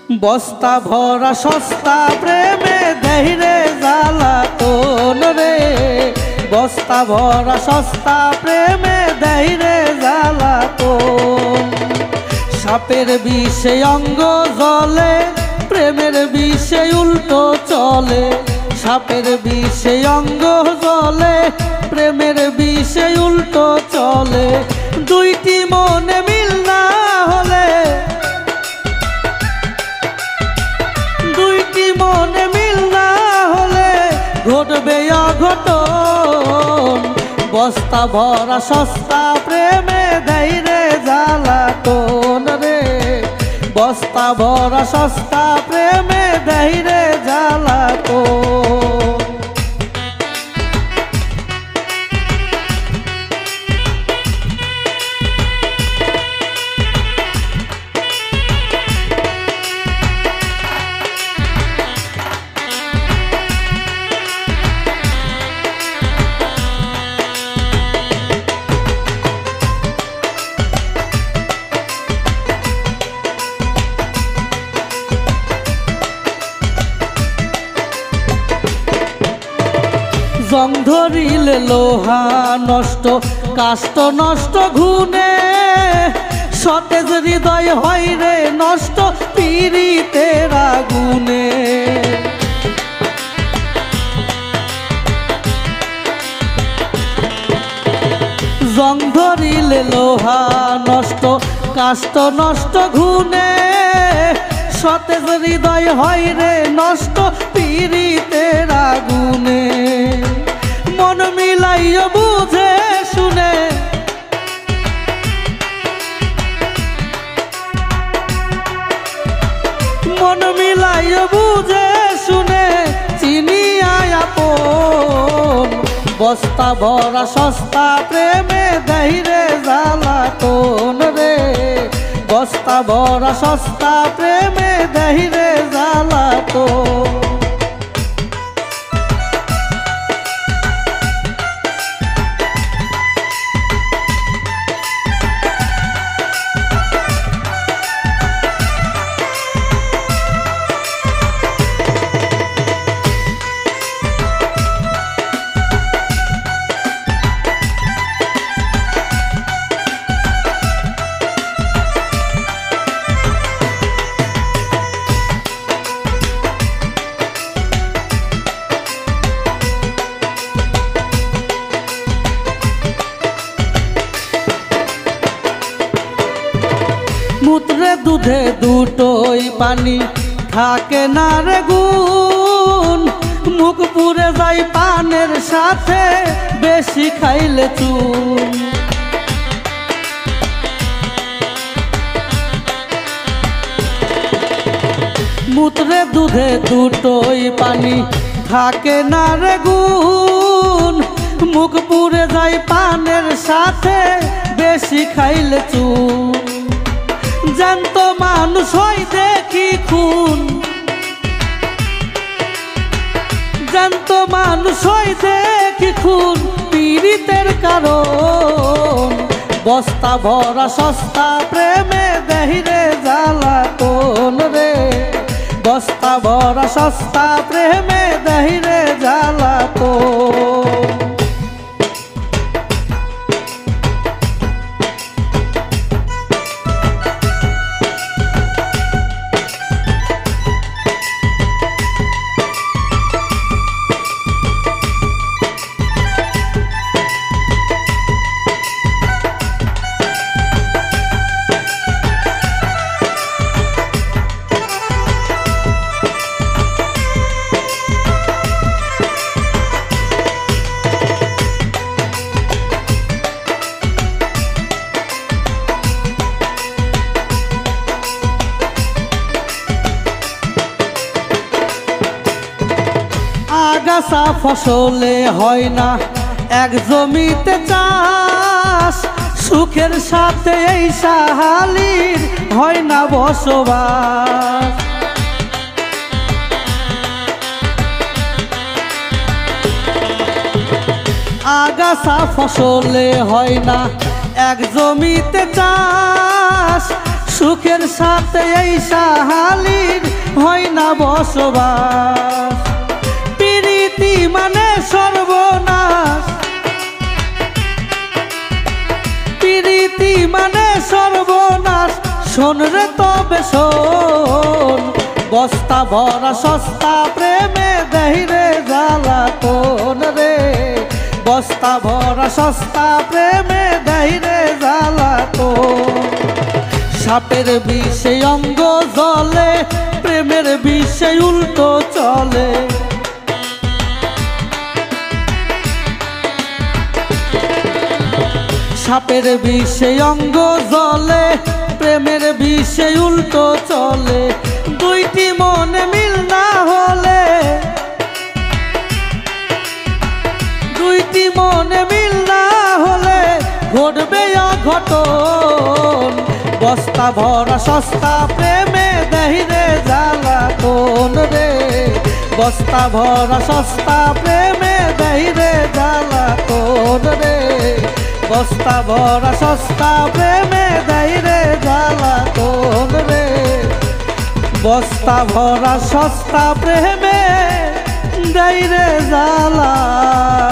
বস্তা ভরা সস্তা প্রেমে দেহিরে জ্বালাতন রে, বস্তা ভরা সস্তা প্রেমে দেহিরে জ্বালাতন। সাপের বিষে অঙ্গ জ্বলে, প্রেমের বিষে উল্টো চলে। সাপের বিষে অঙ্গ জ্বলে, প্রেমের বিষে উল্টো চলে। দুইটি মনে মিল না হলে, দুইটি মনে মিল না হলে ঘটবে অঘটন। বস্তা ভরা সস্তা প্রেমে দেহিরে জ্বালাতন রে, বস্তা ভরা সস্তা প্রেমে দেহিরে জ্বালাতন। জং ধরিলে লোহা নষ্ট, কাষ্ট নষ্ট ঘুনে। সতেজ হৃদয় হয় রে নষ্ট পীড়িতের আগুনে। জং ধরিলে লোহা নষ্ট, কাষ্ট নষ্ট ঘুনে। সতেজ হৃদয় হয় রে নষ্ট পীড়িতের আগুনে। মন মিলাইয়া বুঝে শুনে, মন মিলাইয়া বুঝে শুনে চিনিয়া আপন। বস্তা ভরা সস্তা প্রেমে দেহিরে জ্বালাতন রে, বস্তা ভরা সস্তা প্রেমে দেহিরে জ্বালাতন। মূত্রে দুধে দুটোই পানি থাকে না রে গুণ। মুখ পুড়ে যায় পানের সাথে বেশি খাইলে চুন। মূত্রে দুধে দুটোই পানি থাকে না রে গুণ। মুখ পুড়ে যায় পানের সাথে বেশি খাইলে চুন। জ্যান্ত মানুষ হয় দেখি খুন, জ্যান্ত মানুষ হয় দেখি খুন পীড়িতের কারণ। বস্তা ভরা সস্তা প্রেমে দেহিরে জ্বালাতন রে, বস্তা ভরা সস্তা প্রেমে দেহিরে জ্বালাতন। আগাছা ফসলে হয় না এক জমিতে চাষ। সুখের সাথে এই সাহালির হয় না বসবাস। আগাছা ফসলে হয় না এক জমিতে চাষ। সুখের সাথে এই সাহালির হয় না বসবাস। প্রীতি মানে সর্বনাশ, প্রীতি মানে সর্বনাশ। শোন রে তবে শোন, বস্তা ভরা সস্তা প্রেমে দেহি রে জ্বালাতন রে। বস্তা ভরা সস্তা প্রেমে দেহি রে জ্বালাতন। সাপের বিষে অঙ্গ জলে, প্রেমের বিষে উল্টো চলে। সাপের বিষে অঙ্গ জলে, প্রেমের বিষে উল্টো চলে। দুইটি মনে মিল না হলে, দুইটি মনে মিল না হলে ঘটবে অঘটন। বস্তা ভরা সস্তা প্রেমে দেহি রে জ্বালাতন রে। বস্তা ভরা সস্তা প্রেমে দেহি রে জ্বালাতন রে। বস্তা ভরা সস্তা প্রেমে দেহি রে জ্বালাতন রে। বস্তা ভরা সস্তা প্রেমে দেহি রে জ্বালাতন।